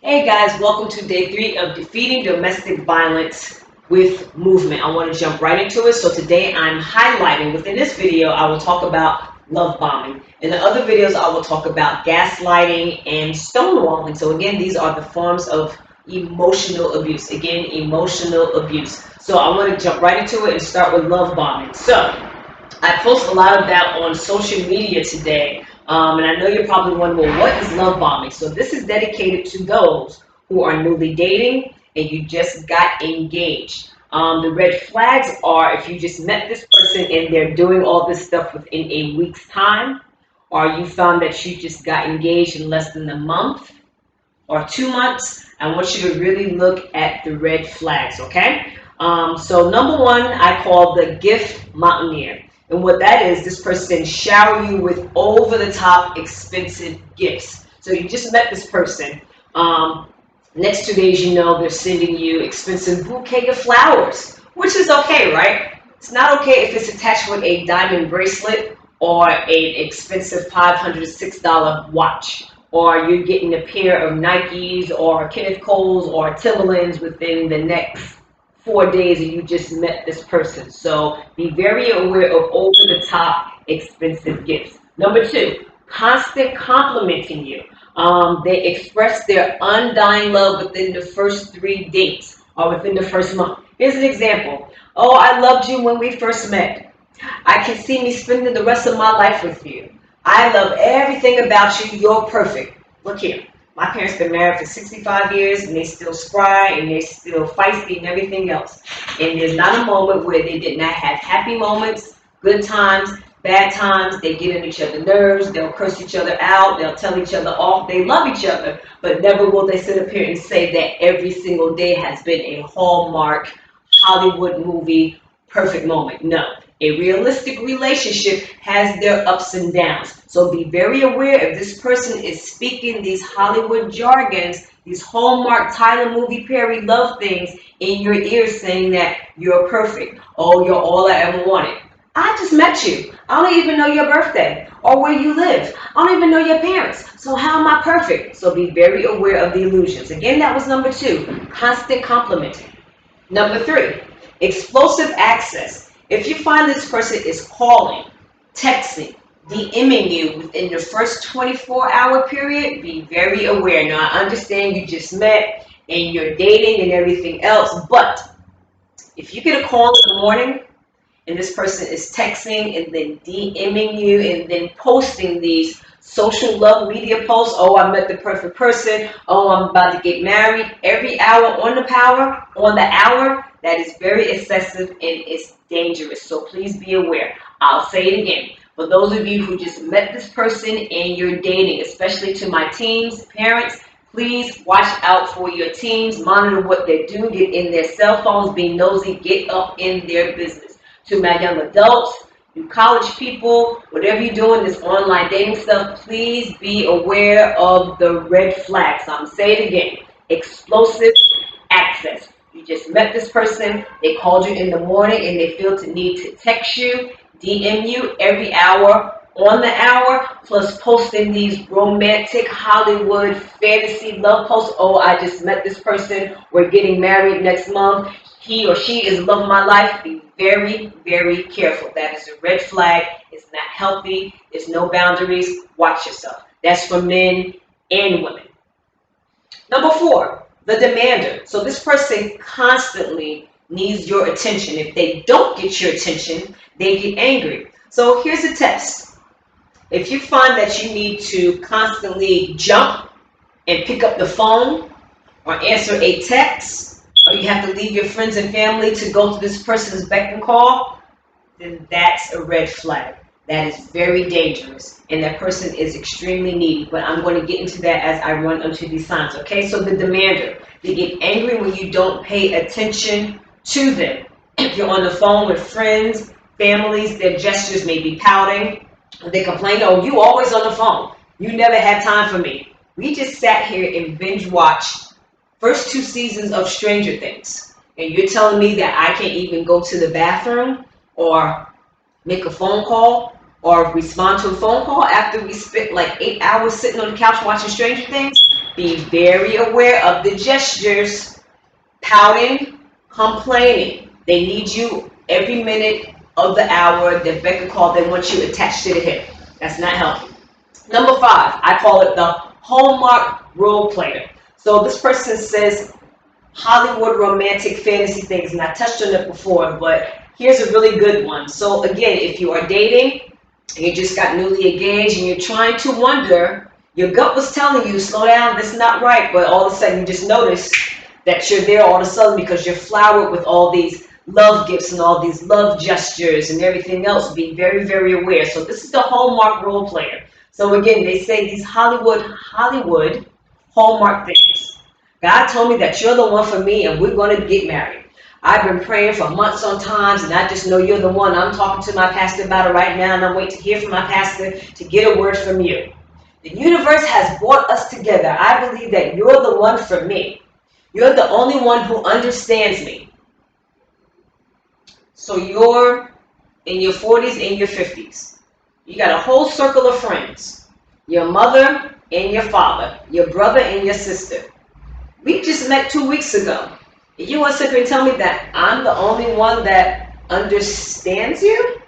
Hey guys, welcome to day 3 of defeating domestic violence with movement. I want to jump right into it. So today I'm highlighting, within this video, I will talk about love bombing. In the other videos, I will talk about gaslighting and stonewalling. So again, these are the forms of emotional abuse. Again, emotional abuse. So I want to jump right into it and start with love bombing. So I post a lot of that on social media today. And I know you're probably wondering, well, what is love bombing? So this is dedicated to those who are newly dating and you just got engaged. The red flags are if you just met this person and they're doing all this stuff within a week's time, or you found that you just got engaged in less than a month or 2 months. I want you to really look at the red flags, okay? So number one, I call the gift mountaineer. And what that is, this person shower you with over-the-top expensive gifts. So you just met this person. Next 2 days, you know, they're sending you expensive bouquet of flowers, which is okay, right? It's not okay if it's attached with a diamond bracelet or an expensive $500, $6 watch, or you're getting a pair of Nikes or Kenneth Coles or Timberlands within the next 4 days and you just met this person. So be very aware of over-the-top expensive gifts. Number two, constant complimenting you. They express their undying love within the first 3 dates or within the first month. Here's an example. Oh, I loved you when we first met. I can see me spending the rest of my life with you. I love everything about you. You're perfect. Look here. My parents been married for 65 years and they still spry and they still feisty and everything else. And there's not a moment where they did not have happy moments, good times, bad times. They get on each other's nerves. They'll curse each other out. They'll tell each other off. They love each other, but never will they sit up here and say that every single day has been a Hallmark Hollywood movie perfect moment. No. A realistic relationship has their ups and downs. So be very aware if this person is speaking these Hollywood jargons, these Hallmark Tyler movie Perry love things in your ears saying that you're perfect. Oh, you're all I ever wanted. I just met you. I don't even know your birthday or where you live. I don't even know your parents. So how am I perfect? So be very aware of the illusions. Again, that was number two, constant complimenting. Number three, explosive access. If you find this person is calling, texting, DMing you within the first 24-hour period, be very aware. Now, I understand you just met and you're dating and everything else, but if you get a call in the morning and this person is texting and then DMing you and then posting these social love media posts, oh, I met the perfect person, oh, I'm about to get married, every hour on the hour, that is very excessive and it's dangerous. So please be aware. I'll say it again. For those of you who just met this person and you're dating, especially to my teens, parents, please watch out for your teens. Monitor what they're doing. Get in their cell phones. Be nosy. Get up in their business. To my young adults, you college people, whatever you're doing, this online dating stuff, please be aware of the red flags. I'm going to say it again. Explosive access. You just met this person, they called you in the morning and they feel the need to text you, DM you every hour on the hour, plus posting these romantic Hollywood fantasy love posts. Oh, I just met this person, we're getting married next month, he or she is love of my life. Be very, very careful. That is a red flag. It's not healthy. There's no boundaries. Watch yourself. That's for men and women. Number four, the demander. So this person constantly needs your attention. If they don't get your attention, they get angry. So here's a test. If you find that you need to constantly jump and pick up the phone or answer a text, or you have to leave your friends and family to go to this person's beck and call, then that's a red flag. That is very dangerous, and that person is extremely needy. But I'm going to get into that as I run into these signs. Okay, so the demander. They get angry when you don't pay attention to them. If you're on the phone with friends, families, their gestures may be pouting. They complain, oh, you always on the phone. You never had time for me. We just sat here and binge watched first 2 seasons of Stranger Things. And you're telling me that I can't even go to the bathroom or make a phone call or respond to a phone call after we spent like 8 hours sitting on the couch watching Stranger Things? Be very aware of the gestures, pouting, complaining. They need you every minute of the hour. The Becca call, they want you attached to the hip. That's not healthy. Number 5, I call it the Hallmark role player. So this person says Hollywood romantic fantasy things, and I touched on it before, but here's a really good one. So again, if you are dating, and you just got newly engaged, and you're trying to wonder, your gut was telling you, slow down, that's not right, but all of a sudden you just notice that you're there all of a sudden because you're flowered with all these love gifts and all these love gestures and everything else. Be very, very aware. So this is the Hallmark role player. So again, they say these Hollywood Hallmark things. God told me that you're the one for me and we're going to get married. I've been praying for months on times, and I just know you're the one. I'm talking to my pastor about it right now, and I'm waiting to hear from my pastor to get a word from you. The universe has brought us together. I believe that you're the one for me. You're the only one who understands me. So you're in your 40s and your 50s. You got a whole circle of friends. Your mother and your father. Your brother and your sister. We just met 2 weeks ago. And you want to sit here and tell me that I'm the only one that understands you?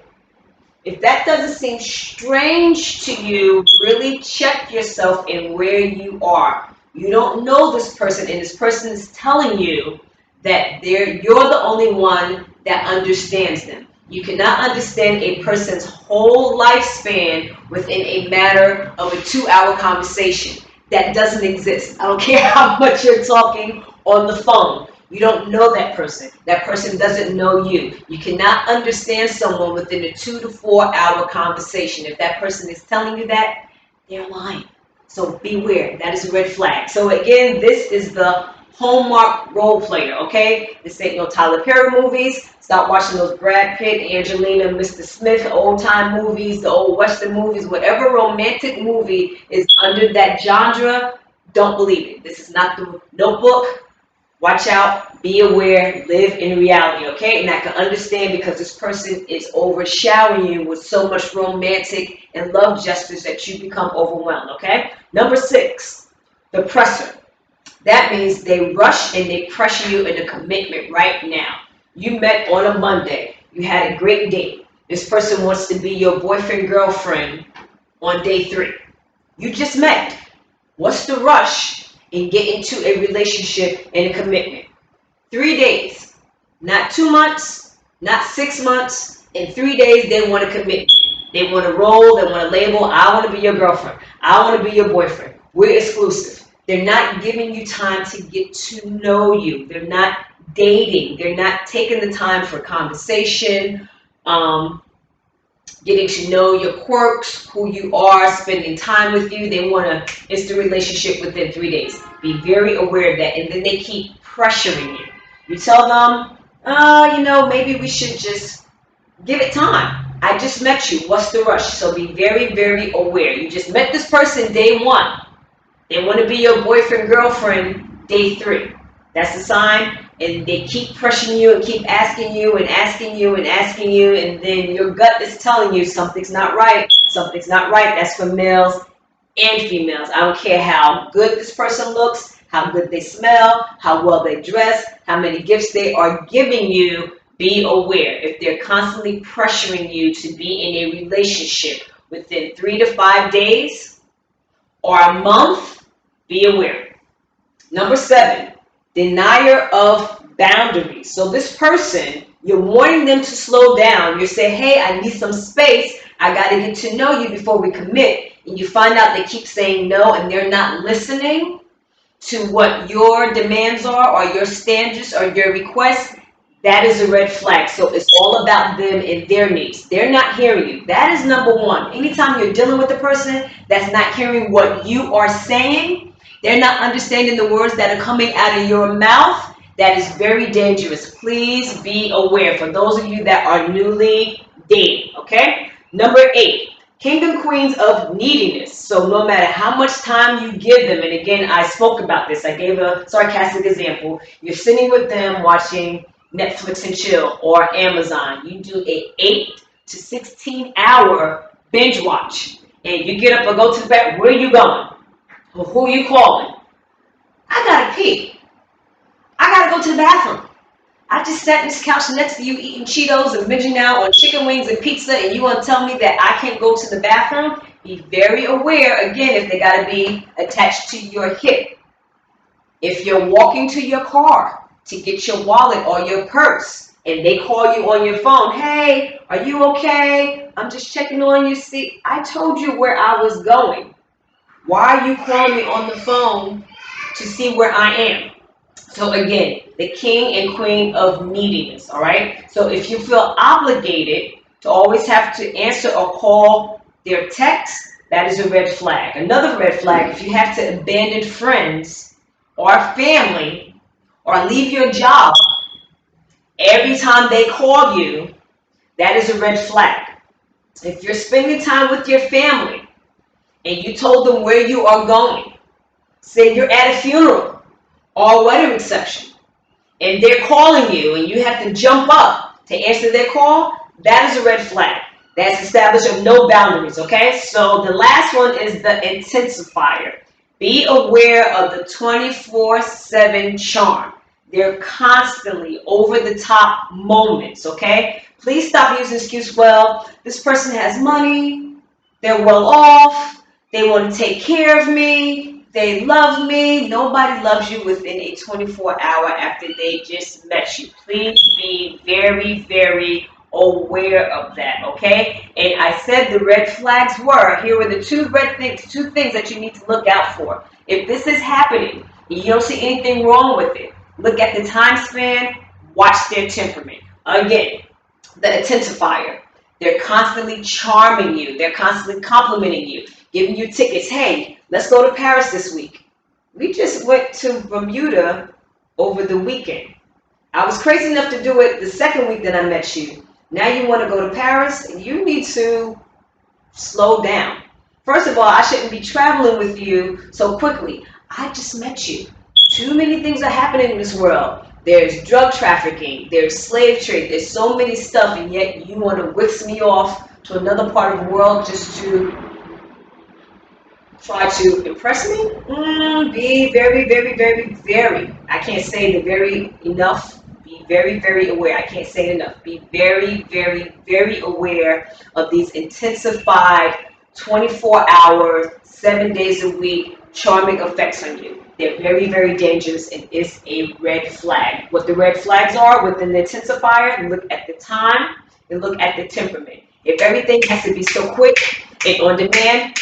If that doesn't seem strange to you, really check yourself in where you are. You don't know this person, and this person is telling you that you're the only one that understands them. You cannot understand a person's whole lifespan within a matter of a 2-hour conversation. That doesn't exist. I don't care how much you're talking on the phone. You don't know that person. That person doesn't know you. You cannot understand someone within a 2 to 4 hour conversation. If that person is telling you that, they're lying. So beware. That is a red flag. So again, this is the Hallmark role player, okay? This ain't no Tyler Perry movies. Stop watching those Brad Pitt, Angelina, Mr. Smith, old-time movies, the old Western movies. Whatever romantic movie is under that genre, don't believe it. This is not the Notebook. Watch out, be aware, live in reality, okay? And I can understand because this person is overshowering you with so much romantic and love gestures that you become overwhelmed, okay? Number 6, the presser. That means they rush and they pressure you into commitment right now. You met on a Monday. You had a great date. This person wants to be your boyfriend, girlfriend on day 3. You just met. What's the rush in getting into a relationship and a commitment? 3 days, not 2 months, not 6 months. In 3 days, they want to commit. They want to roll, they want to label, I want to be your girlfriend. I want to be your boyfriend. We're exclusive. They're not giving you time to get to know you. They're not dating. They're not taking the time for conversation, getting to know your quirks, who you are, spending time with you. They want to instant relationship within 3 days. Be very aware of that. And then they keep pressuring you. You tell them, maybe we should just give it time. I just met you. What's the rush? So be very, very aware. You just met this person day 1. They want to be your boyfriend, girlfriend, day 3. That's a sign. And they keep pressuring you and keep asking you and asking you and asking you. And then your gut is telling you something's not right. Something's not right. That's for males and females. I don't care how good this person looks, how good they smell, how well they dress, how many gifts they are giving you. Be aware. If they're constantly pressuring you to be in a relationship within 3 to 5 days or a month, be aware. Number 7, denier of boundaries. So this person, you're wanting them to slow down. You're saying, hey, I need some space. I got to get to know you before we commit. And you find out they keep saying no and they're not listening to what your demands are or your standards or your requests. That is a red flag. So it's all about them and their needs. They're not hearing you. That is number 1. Anytime you're dealing with a person that's not hearing what you are saying, they're not understanding the words that are coming out of your mouth, that is very dangerous. Please be aware for those of you that are newly dating, okay? Number 8, king and queens of neediness. So no matter how much time you give them, and again, I spoke about this. I gave a sarcastic example. You're sitting with them watching Netflix and chill or Amazon. You do a 8 to 16 hour binge watch and you get up and go to the bed. Where are you going? Who are you calling? I gotta pee. I gotta go to the bathroom. I just sat on this couch next to you eating Cheetos and binging out on chicken wings and pizza, and you want to tell me that I can't go to the bathroom? Be very aware, again, if they got to be attached to your hip. If you're walking to your car to get your wallet or your purse, and they call you on your phone, hey, are you okay? I'm just checking on you. See, I told you where I was going. Why are you calling me on the phone to see where I am? So again, the king and queen of neediness, all right? So if you feel obligated to always have to answer or call their text, that is a red flag. Another red flag, if you have to abandon friends or family or leave your job every time they call you, that is a red flag. If you're spending time with your family and you told them where you are going, say you're at a funeral or a wedding reception, and they're calling you and you have to jump up to answer their call, that is a red flag. That's established of no boundaries, okay? So the last one is the intensifier. Be aware of the 24/7 charm. They're constantly over the top moments, okay? Please stop using excuse, well, this person has money, they're well off, they want to take care of me, they love me. Nobody loves you within a 24-hour after they just met you. Please be very, very aware of that, okay? And I said the red flags were, here were the two things that you need to look out for. If this is happening, you don't see anything wrong with it, look at the time span, watch their temperament. Again, the intensifier. They're constantly charming you. They're constantly complimenting you, giving you tickets. Hey, let's go to Paris this week. We just went to Bermuda over the weekend. I was crazy enough to do it the second week that I met you. Now you want to go to Paris? You need to slow down. First of all, I shouldn't be traveling with you so quickly. I just met you. Too many things are happening in this world. There's drug trafficking, there's slave trade, there's so many stuff, and yet you want to whisk me off to another part of the world just to try to impress me? Be very, very, very, very, I can't say the very enough. Be very, very aware. I can't say it enough. Be very, very, very aware of these intensified 24 hours, 7 days a week charming effects on you. They're very, very dangerous and is a red flag. What the red flags are within the intensifier, look at the time and look at the temperament. If everything has to be so quick and on demand,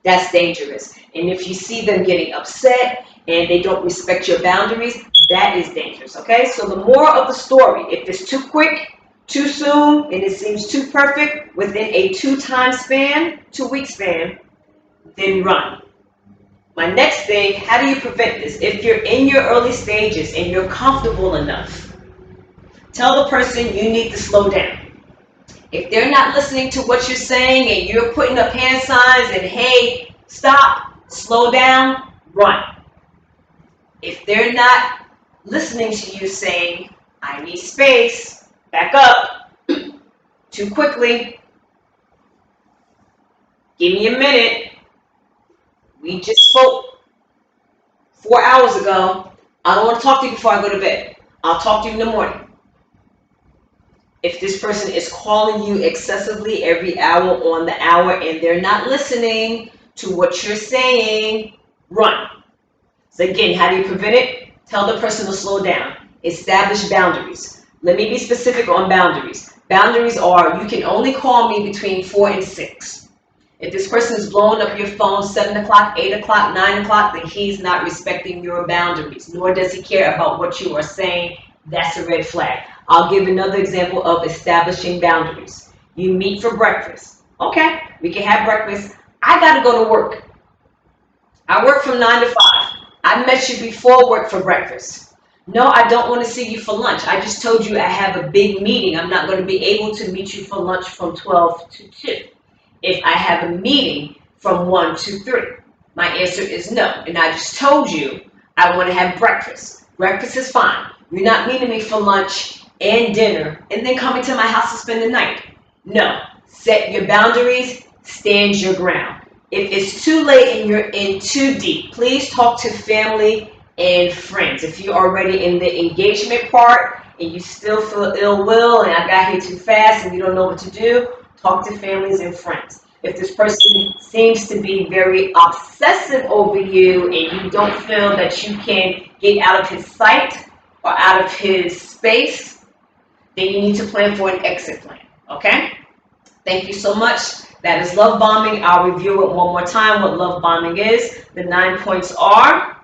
that's dangerous. And if you see them getting upset and they don't respect your boundaries, that is dangerous, okay? So the moral of the story, if it's too quick, too soon, and it seems too perfect within a 2-week span, then run. My next thing, how do you prevent this? If you're in your early stages and you're comfortable enough, tell the person you need to slow down. If they're not listening to what you're saying and you're putting up hand signs and hey, stop, slow down, run. If they're not listening to you saying, I need space, back up, too quickly, give me a minute, we just spoke 4 hours ago, I don't want to talk to you before I go to bed, I'll talk to you in the morning. If this person is calling you excessively every hour on the hour and they're not listening to what you're saying, run. So again, how do you prevent it? Tell the person to slow down. Establish boundaries. Let me be specific on boundaries. Boundaries are, you can only call me between 4 and 6. If this person is blowing up your phone 7 o'clock, 8 o'clock, 9 o'clock, then he's not respecting your boundaries, nor does he care about what you are saying. That's a red flag. I'll give another example of establishing boundaries. You meet for breakfast. Okay, we can have breakfast. I gotta go to work. I work from 9 to 5. I met you before work for breakfast. No, I don't want to see you for lunch. I just told you I have a big meeting. I'm not going to be able to meet you for lunch from 12 to 2. If I have a meeting from 1 to 3, my answer is no. And I just told you I want to have breakfast. Breakfast is fine. You're not meeting me for lunch and dinner and then coming to my house to spend the night. No. Set your boundaries. Stand your ground. If it's too late and you're in too deep, please talk to family and friends. If you're already in the engagement part and you still feel ill will and I got here too fast and you don't know what to do, talk to families and friends. If this person seems to be very obsessive over you and you don't feel that you can get out of his sight or out of his space, then you need to plan for an exit plan, okay? Thank you so much. That is love bombing. I'll review it one more time what love bombing is. The 9 points are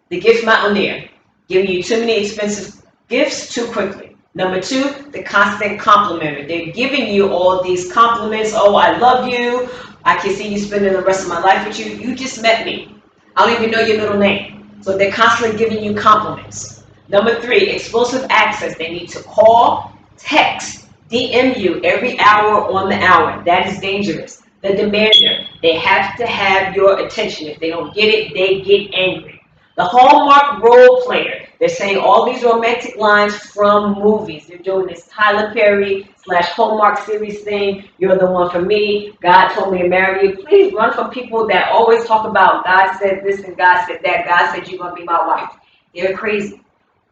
the gift mountaineer, giving you too many expensive gifts too quickly. Number 2, the constant complimenter. They're giving you all these compliments. Oh, I love you. I can see you spending the rest of my life with you. You just met me. I don't even know your middle name. So they're constantly giving you compliments. Number 3, explosive access. They need to call, text, DM you every hour on the hour. That is dangerous. The demander. They have to have your attention. If they don't get it, they get angry. The Hallmark role player. They're saying all these romantic lines from movies. They're doing this Tyler Perry / Hallmark series thing. You're the one for me. God told me to marry you. Please run from people that always talk about God said this and God said that. God said you're going to be my wife. They're crazy.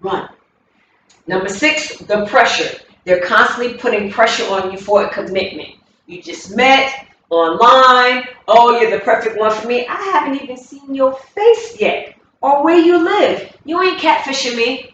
Run. Number 6, the pressure. They're constantly putting pressure on you for a commitment. You just met online. Oh, you're the perfect one for me. I haven't even seen your face yet. Or where you live. You ain't catfishing me.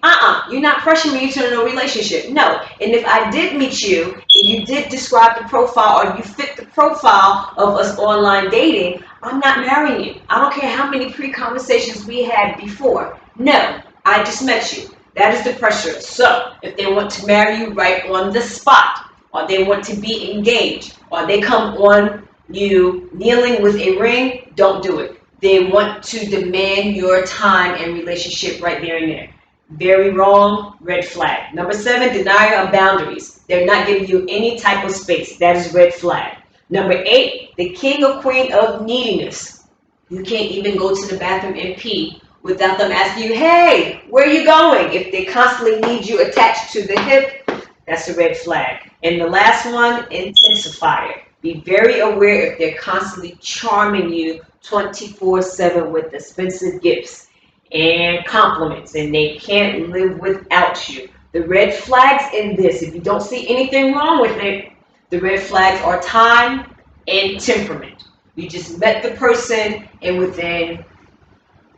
You're not pressuring me into a relationship. No. And if I did meet you, and you did describe the profile or you fit the profile of us online dating, I'm not marrying you. I don't care how many pre-conversations we had before. No, I just met you. That is the pressure. So if they want to marry you right on the spot, or they want to be engaged, or they come on you kneeling with a ring, don't do it. They want to demand your time and relationship right there and there. Very wrong, red flag. Number 7, denier of boundaries. They're not giving you any type of space. That is red flag. Number 8, the king or queen of neediness. You can't even go to the bathroom and pee without them asking you, hey, where are you going? If they constantly need you attached to the hip, that's a red flag. And the last one, intensifier. Be very aware if they're constantly charming you 24/7 with expensive gifts and compliments, and they can't live without you. The red flags in this, if you don't see anything wrong with it, the red flags are time and temperament. You just met the person, and within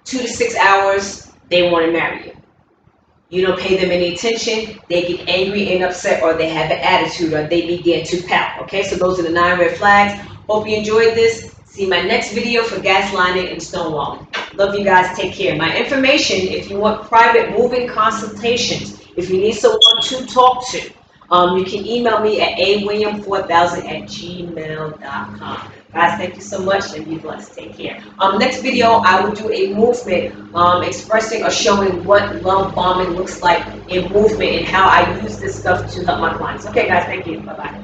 2 to 6 hours, they want to marry you. You don't pay them any attention, they get angry and upset, or they have an attitude, or they begin to pout. Okay, so those are the 9 red flags. Hope you enjoyed this. See my next video for gaslighting and stonewalling. Love you guys. Take care. My information, if you want private moving consultations, if you need someone to talk to, you can email me at awilliam4000@gmail.com. Guys, thank you so much and be blessed. Take care. Next video, I will do a movement expressing or showing what love bombing looks like in movement and how I use this stuff to help my clients. Okay, guys, thank you. Bye-bye.